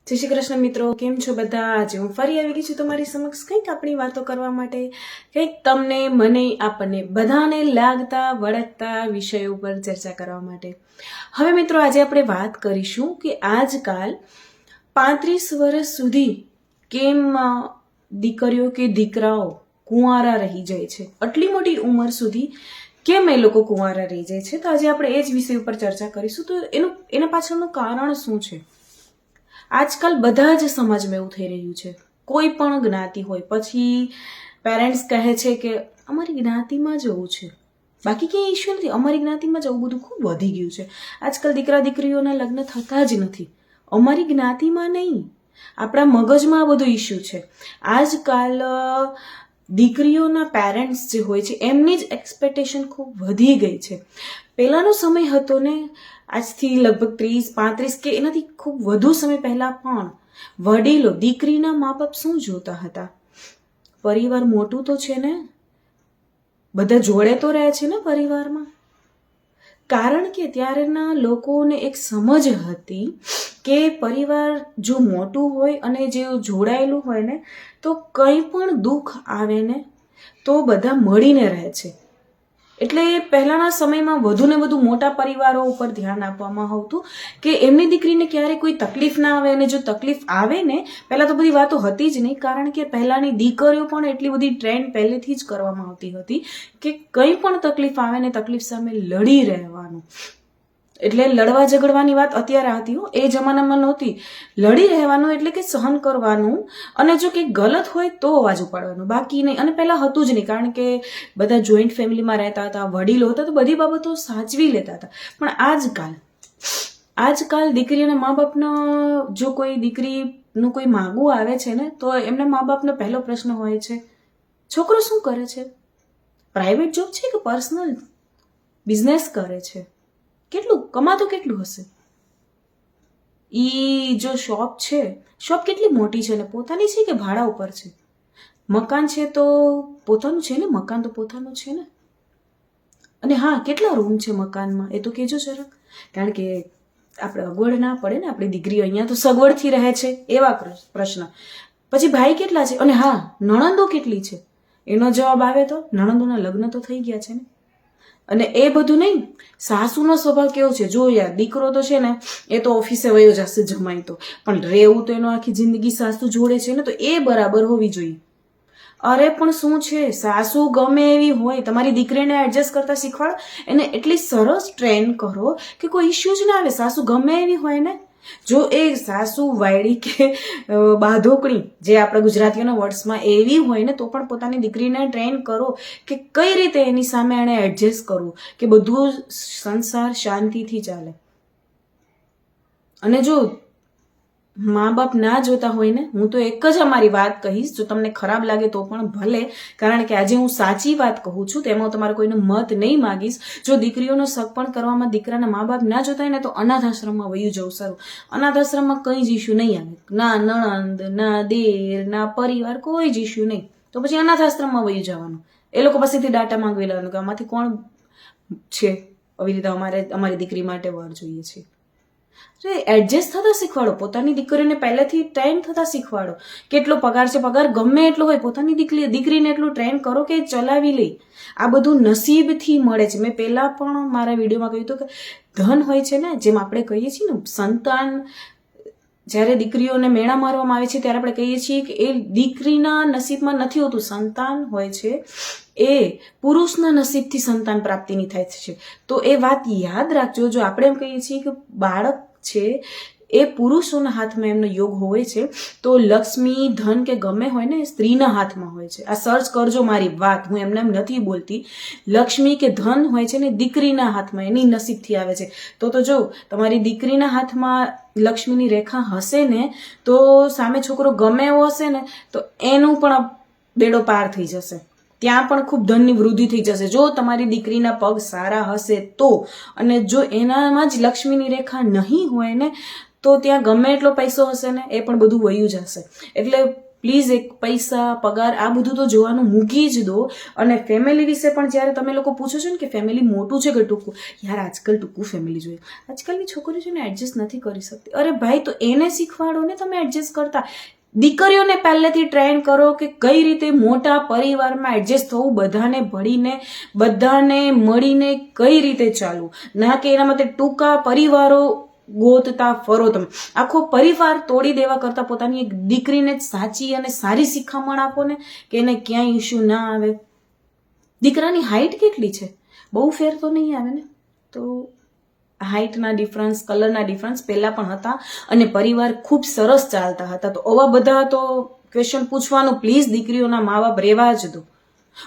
જય શ્રી કૃષ્ણ મિત્રો, કેમ છો બધા? આજે હું ફરી આવી ગઈ છું તમારી સમક્ષ કંઈક આપણી વાતો કરવા માટે, કંઈક તમને મને આપણને બધાને લાગતા વળગતા વિષયો પર ચર્ચા કરવા માટે. હવે મિત્રો, આજે આપણે વાત કરીશું કે આજકાલ 35 વર્ષ સુધી કેમ દીકરીઓ કે દીકરાઓ કુંવારા રહી જાય છે, આટલી મોટી ઉંમર સુધી કેમ એ લોકો કુંવારા રહી જાય છે. તો આજે આપણે એ જ વિષય ઉપર ચર્ચા કરીશું. તો એના પાછળનું કારણ શું છે? આજકાલ બધા જ સમાજમાં એવું થઈ રહ્યું છે. કોઈ પણ જ્ઞાતિ હોય, પછી પેરેન્ટ્સ કહે છે કે અમારી જ્ઞાતિમાં જ એવું છે, બાકી ક્યાંય ઇશ્યુ નથી, અમારી જ્ઞાતિમાં જ આવું બધું ખૂબ વધી ગયું છે. આજકાલ દીકરા દીકરીઓના લગ્ન થતા જ નથી, અમારી જ્ઞાતિમાં નહીં, આપણા મગજમાં આ બધું ઇશ્યુ છે. આજકાલ દીકરીઓના પેરેન્ટ્સ જે હોય છે એમની જ એક્સપેક્ટેશન ખૂબ વધી ગઈ છે. પહેલાનો સમય હતો ને, આજથી લગભગ 30-35 કે એનાથી ખૂબ વધુ સમય પહેલા પણ વડીલો દીકરીના મા બાપ શું જોતા હતા? પરિવાર મોટું તો છે ને, બધા જોડે તો રહે છે ને પરિવારમાં. કારણ કે ત્યારેના લોકોને એક સમજ હતી કે પરિવાર જો મોટું હોય અને જે જોડાયેલું હોય ને, તો કંઈ પણ દુઃખ આવે ને તો બધા મળીને રહે છે. એટલે પહેલાના સમયમાં વધુ ને વધુ મોટા પરિવારો ઉપર ધ્યાન આપવામાં આવતું કે એમની દીકરીને ક્યારે કોઈ તકલીફ ના આવે. અને જો તકલીફ આવે ને, પહેલા તો બધી વાતો હતી જ નહીં, કારણ કે પહેલાની દીકરીઓ પણ એટલી બધી ટ્રેન પહેલેથી જ કરવામાં આવતી હતી કે કંઈ પણ તકલીફ આવે ને તકલીફ સામે લડી રહેવાનું. એટલે લડવા ઝઘડવાની વાત અત્યારે હતી હો, એ જમાનામાં નહોતી. લડી રહેવાનું એટલે કે સહન કરવાનું, અને જો કંઈક ગલત હોય તો અવાજ ઉપાડવાનું, બાકી નહીં. અને પહેલાં હતું જ નહીં, કારણ કે બધા જોઈન્ટ ફેમિલીમાં રહેતા હતા, વડીલો હતા, તો બધી બાબતો સાચવી લેતા હતા. પણ આજકાલ દીકરીઓના મા બાપનો જો કોઈ દીકરીનું કોઈ માગવું આવે છે ને, તો એમના મા બાપનો પહેલો પ્રશ્ન હોય છે, છોકરો શું કરે છે? પ્રાઇવેટ જોબ છે કે પર્સનલ બિઝનેસ કરે છે? કેટલું કમાતો કેટલું હશે? ઈ જો શોપ છે, શોપ કેટલી મોટી છે ને પોતાની છે કે ભાડા ઉપર છે? મકાન છે તો પોતાનું છે ને, મકાન તો પોતાનું છે ને. અને હા, કેટલા રૂમ છે મકાનમાં એ તો કહેજો જરાક, કારણ કે આપણે અગવડ ના પડે ને, આપણી દીકરી અહીંયા તો સગવડથી રહે છે એવા પ્રશ્ન. પછી ભાઈ કેટલા છે? અને હા, નણંદો કેટલી છે? એનો જવાબ આવે તો નણંદોના લગ્ન તો થઈ ગયા છે ને. અને એ બધું નહીં, સાસુનો સ્વભાવ કેવો છે જો યાર. દીકરો તો છે ને એ તો ઓફિસે વયો જશે જમાય તો, પણ રહેવું તો એનો આખી જિંદગી સાસુ જોડે છે ને, તો એ બરાબર હોવી જોઈએ. અરે પણ શું છે, સાસુ ગમે એવી હોય, તમારી દીકરીને એડજસ્ટ કરતા શીખવાડો, એને એટલી સરસ ટ્રેન કરો કે કોઈ ઇશ્યુ જ ના આવે. સાસુ ગમે એવી હોય ને, જો એ સાસુ વાયડી કે બાધોકણી, જે આપણે ગુજરાતીઓના વર્ડ્સમાં એવી હોય ને, તો પણ પોતાની દીકરીને ટ્રેન કરો કે કઈ રીતે એની સામે એને એડજસ્ટ કરવું કે બધું સંસાર શાંતિથી ચાલે. અને જો મા બાપ ના જોતા હોય ને, હું તો એક જ અમારી વાત કહીશ, જો તમને ખરાબ લાગે તો પણ ભલે, કારણ કે આજે હું સાચી વાત કહું છું, તેમાં હું તમારો કોઈનો મત નહીં માગીશ. જો દીકરીઓનો સગપણ કરવામાં દીકરાના મા બાપ ના જોતા હોય ને, તો અનાથ આશ્રમમાં વયું જવું સારું. અનાથ આશ્રમમાં કંઈ જ ઇશ્યુ નહીં આવે, ના નણંદ, ના દેર, ના પરિવાર, કોઈ જ ઇશ્યુ નહીં. તો પછી અનાથ આશ્રમમાં વયું જવાનું, એ લોકો પાસેથી ડાટા માંગવી લેવાનું કે આમાંથી કોણ છે આવી રીતે અમારી દીકરી માટે વર જોઈએ છે. એડજસ્ટ થતા શીખવાડો, પોતાની દીકરીને પહેલેથી ટ્રેન થતા શીખવાડો. કેટલો પગાર છે, પગાર ગમે એટલો હોય, પોતાની દીકરીને એટલું ટ્રેન કરો કે ચલાવી લે. આ બધું નસીબથી મળે છે. મેં પહેલા પણ મારા વિડીયોમાં કહ્યું હતું કે ધન હોય છે ને, જેમ આપણે કહીએ છીએ ને, સંતાન જ્યારે દીકરીઓને મેણા મારવામાં આવે છે ત્યારે આપણે કહીએ છીએ કે એ દીકરીના નસીબમાં નથી હોતું, સંતાન હોય છે એ પુરુષના નસીબથી સંતાન પ્રાપ્તિની થાય છે. તો એ વાત યાદ રાખજો. જો આપણે એમ કહીએ છીએ કે બાળક છે એ પુરુષોના હાથમાં એમનો યોગ હોય છે, તો લક્ષ્મી, ધન કે ગમે હોય ને, સ્ત્રીના હાથમાં હોય છે. આ સર્ચ કરજો મારી વાત, હું એમને એમ નથી બોલતી. લક્ષ્મી કે ધન હોય છે ને દીકરીના હાથમાં, એની નસીબથી આવે છે. તો જો તમારી દીકરીના હાથમાં લક્ષ્મીની રેખા હશે ને, તો સામે છોકરો ગમે એવો હશે ને, તો એનું પણ બેડો પાર થઈ જશે, ત્યાં પણ ખૂબ ધનની વૃદ્ધિ થઈ જશે. જો તમારી દીકરીના પગ સારા હશે તો. અને જો એનામાં જ લક્ષ્મીની રેખા નહીં હોય ને, તો ત્યાં ગમે એટલો પૈસો હશે ને, એ પણ બધું વયું જશે. એટલે પ્લીઝ એક પૈસા પગાર આ બધું તો જોવાનું મૂકી જ દો. અને ફેમિલી વિશે પણ જ્યારે તમે લોકો પૂછો છો ને કે ફેમિલી મોટું છે કે ટૂંકું, યાર આજકાલ ટૂંકું ફેમિલી જોઈએ. આજકાલની છોકરીઓ છે ને એડજસ્ટ નથી કરી શકતી. અરે ભાઈ તો એને શીખવાડો ને તમે એડજસ્ટ કરતા. દીકરીઓને પહેલેથી ટ્રેન કરો કે કઈ રીતે મોટા પરિવારમાં એડજસ્ટ થવું, બધાને ભળીને બધાને મળીને કઈ રીતે ચાલવું, ના કે એના માટે ટૂંકા પરિવારો ગોતતા ફરો. તમે આખો પરિવાર તોડી દેવા કરતા પોતાની એક દીકરીને સાચી અને સારી શિખામણ આપો ને કે એને ક્યાંય ઇશ્યુ ના આવે. દીકરાની હાઈટ કેટલી છે? બહુ ફેર તો નહીં આવે ને. તો હાઈટના ડિફરન્સ, કલરના ડિફરન્સ પહેલા પણ હતા અને પરિવાર ખૂબ સરસ ચાલતા હતા. તો આવા બધા તો ક્વેશ્ચન પૂછવાનું પ્લીઝ દીકરીઓના મા બાપ રહેવા જ દો.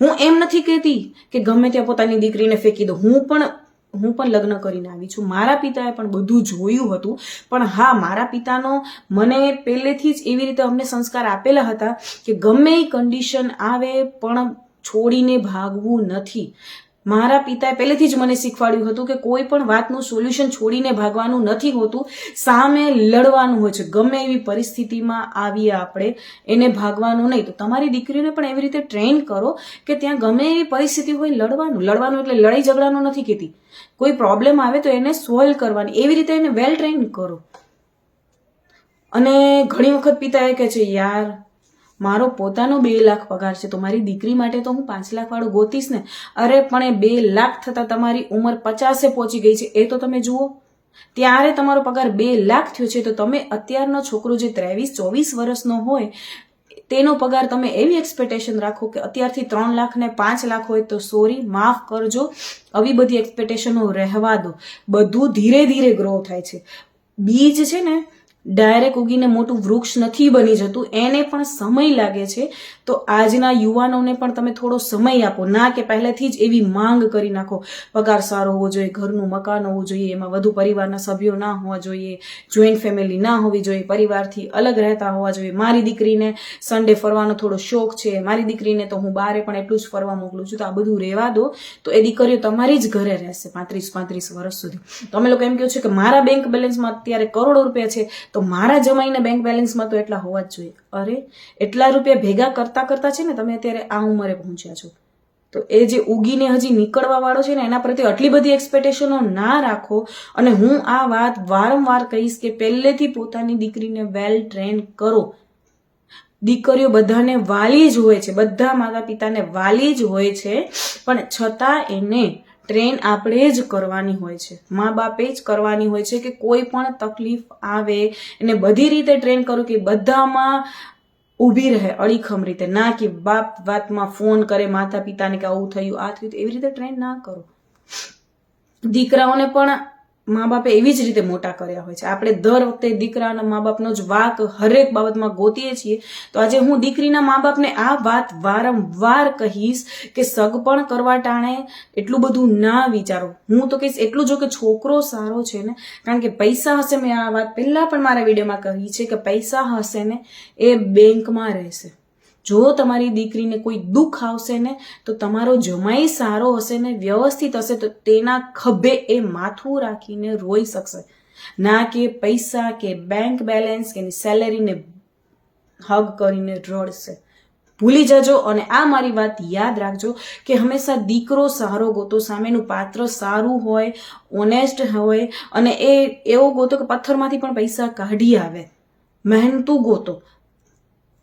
હું એમ નથી કહેતી કે ગમે ત્યાં પોતાની દીકરીને ફેંકી દો. હું પણ લગ્ન કરીને આવી છું. મારા પિતાએ પણ બધું જોયું હતું. પણ હા, મારા પિતાનો મને પહેલેથી જ એવી રીતે અમને સંસ્કાર આપેલા હતા કે ગમે એ કન્ડિશન આવે પણ છોડીને ભાગવું નથી. મારા પિતાએ પહેલેથી જ મને શીખવાડ્યું હતું કે કોઈ પણ વાતનું સોલ્યુશન છોડીને ભાગવાનું નથી હોતું, સામે લડવાનું હોય છે. ગમે એવી પરિસ્થિતિમાં આવીએ આપણે, એને ભાગવાનું નહીં. તો તમારી દીકરીને પણ એવી રીતે ટ્રેન કરો કે ત્યાં ગમે એવી પરિસ્થિતિ હોય લડવાનું એટલે લડાઈ ઝઘડાનું નથી કહેતી. કોઈ પ્રોબ્લેમ આવે તો એને સોલ્વ કરવાની, એવી રીતે એને વેલ ટ્રેન કરો. અને ઘણી વખત પિતા એ કહે છે યાર મારો પોતાનો 2 લાખ પગાર છે તો મારી દીકરી માટે તો હું 5 લાખ વાળું ગોતીશ ને. અરે પણ એ 2 લાખ થતા તમારી ઉંમર 50 પહોંચી ગઈ છે એ તો તમે જુઓ. ત્યારે તમારો પગાર 2 લાખ થયો છે તો તમે અત્યારનો છોકરો જે 23-24 વર્ષનો હોય તેનો પગાર તમે એવી એક્સપેક્ટેશન રાખો કે અત્યારથી 3 લાખ ને 5 લાખ હોય તો સોરી, માફ કરજો, આવી બધી એક્સપેક્ટેશનો રહેવા દો. બધું ધીરે ધીરે ગ્રો થાય છે. બીજ છે ને ડાયરેક્ટ ઉગીને મોટું વૃક્ષ નથી બની જતું, એને પણ સમય લાગે છે. તો આજના યુવાનોને પણ તમે થોડો સમય આપો. ના કે પહેલેથી જ એવી માંગ કરી નાખો પગાર સારો હોવો જોઈએ, ઘરનું મકાન હોવું જોઈએ, એમાં વધુ પરિવારના સભ્યો ના હોવા જોઈએ, જોઈન્ટ ફેમિલી ના હોવી જોઈએ, પરિવારથી અલગ રહેતા હોવા જોઈએ. મારી દીકરીને સન્ડે ફરવાનો થોડો શોખ છે, મારી દીકરીને તો હું બારે પણ એટલું જ ફરવા મોકલું છું. તો આ બધું રહેવા દો. તો એ દીકરીઓ તમારી જ ઘરે રહેશે 35 વર્ષ સુધી. તમે લોકો એમ કહો છો કે મારા બેંક બેલેન્સમાં અત્યારે કરોડો રૂપિયા છે તો મારા જમાઈને બેંક બેલેન્સમાં તો એટલા હોવા જ જોઈએ. અરે એટલા રૂપિયા ભેગા કરતા કરતા છે ને તમે અત્યારે આ ઉંમરે પહોંચ્યા છો. તો એ જે ઉગીને હજી નીકળવા વાળો છે ને એના પ્રત્યે આટલી બધી એક્સપેક્ટેશનો ના રાખો. અને હું આ વાત વારંવાર કહીશ કે પહેલેથી પોતાની દીકરીને વેલ ટ્રેન કરો. દીકરીઓ બધાને વાલી જ હોય છે, બધા માતા પિતાને વાલી જ હોય છે, પણ છતાં એને ટ્રેન આપણે જ કરવાની હોય છે, મા બાપે જ કરવાની હોય છે. કે કોઈ પણ તકલીફ આવે એને બધી રીતે ટ્રેન કરો કે બધામાં ઊભી રહે અડીખમ રીતે. ના કે બાપ વાતમાં ફોન કરે માતા પિતાને કે આવું થયું આ થયું, એવી રીતે ટ્રેન ના કરો. દીકરાઓને પણ મા બાપે એવી જ રીતે મોટા કર્યા હોય છે. આપણે દર વખતે દીકરાના મા બાપનો જ વાંક હરેક બાબતમાં ગોતીએ છીએ. તો આજે હું દીકરીના મા બાપને આ વાત વારંવાર કહીશ કે સગપણ કરવા ટાણે એટલું બધું ના વિચારો. હું તો કહીશ એટલું જો કે છોકરો સારો છે ને, કારણ કે પૈસા હશે, મેં આ વાત પહેલા પણ મારા વિડીયોમાં કહી છે કે પૈસા હશે ને એ બેંકમાં રહેશે. જો તમારી દીકરીને કોઈ દુઃખ આવશે ને તો તમારો જમાઈ સારો હશે ને વ્યવસ્થિત હશે તો તેના ખભે એ માથું રાખીને રોઈ શકશે. ના કે પૈસા કે બેંક બેલેન્સ કે સેલેરીને હગ કરીને રડશે. ભૂલી જજો. અને આ મારી વાત યાદ રાખજો કે હંમેશા દીકરો સારો ગોતો, સામેનું પાત્ર સારું હોય, ઓનેસ્ટ હોય અને એ એવો ગોતો કે પથ્થરમાંથી પણ પૈસા કાઢી આવે. મહેનતું ગોતો,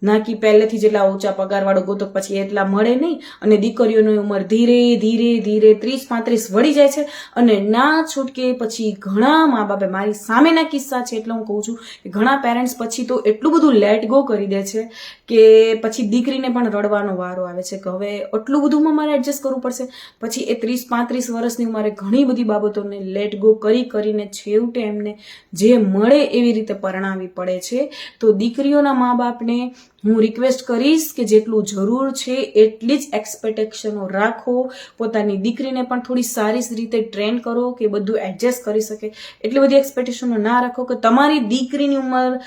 ના કે પહેલેથી જેટલા ઊંચા પગારવાળો ગોતો પછી એટલા મળે નહીં. અને દીકરીઓની ઉંમર ધીરે ધીરે ધીરે 30-35 વળી જાય છે અને ના છૂટકે પછી ઘણા મા બાપે, મારી સામેના કિસ્સા છે એટલે હું કહું છું કે ઘણા પેરેન્ટ્સ પછી તો એટલું બધું લેટ ગો કરી દે છે કે પછી દીકરીને પણ રડવાનો વારો આવે છે કે હવે આટલું બધુંમાં મારે એડજસ્ટ કરવું પડશે. પછી એ 30-35 વર્ષની ઉંમરે ઘણી બધી બાબતોને લેટ ગો કરીને છેવટે એમને જે મળે એવી રીતે પરણાવી પડે છે. તો દીકરીઓના મા બાપને હું રિક્વેસ્ટ કરીશ કે જેટલું જરૂર છે એટલી જ એક્સપેક્ટેશનો રાખો. પોતાની દીકરીને પણ થોડી સારી રીતે ટ્રેન કરો કે બધું એડજસ્ટ કરી શકે. એટલી બધી એક્સપેક્ટેશનો ના રાખો કે તમારી દીકરીની ઉંમર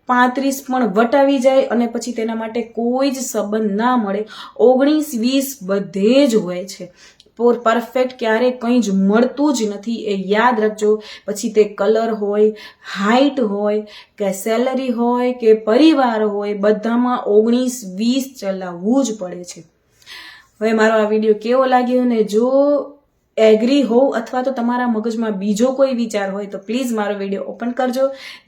35 પણ વટાવી જાય અને પછી તેના માટે કોઈ જ સંબંધ ના મળે. 19-20 બધે જ હોય છે. પરફેક્ટ ક્યારેય કંઈ જ મળતું જ નથી, એ યાદ રાખજો. પછી તે કલર હોય, હાઇટ હોય કે સેલરી હોય કે પરિવાર હોય, બધામાં 19-20 ચલાવવું જ પડે છે. હવે મારો આ વિડીયો કેવો લાગ્યો ને જો એગ્રી હોવ અથવા તો તમારા મગજમાં બીજો કોઈ વિચાર હોય તો પ્લીઝ મારો વિડીયો ઓપન કરજો,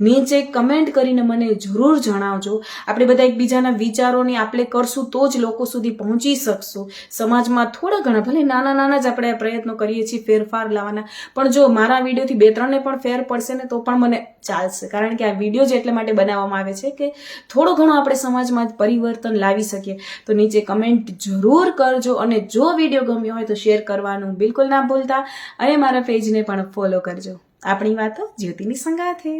નીચે કમેન્ટ કરીને મને જરૂર જણાવજો. આપણે બધા એકબીજાના વિચારોને આપણે કરશું તો જ લોકો સુધી પહોંચી શકશું. સમાજમાં થોડા ઘણા ભલે નાના નાના જ આપણે પ્રયત્નો કરીએ છીએ ફેરફાર લાવવાના, પણ જો મારા વિડીયોથી 2-3ને પણ ફેર પડશે ને તો પણ મને ચાલશે. કારણ કે આ વિડીયો જ એટલે માટે બનાવવામાં આવે છે કે થોડો ઘણો આપણે સમાજમાં પરિવર્તન લાવી શકીએ. તો નીચે કમેન્ટ જરૂર કરજો અને જો વિડીયો ગમ્યો હોય તો શેર કરવાનું બિલકુલ ના ભૂલતા અને મારા પેજને પણ ફોલો કરજો. આપણી વાતો જ્યોતિની સંગાથે.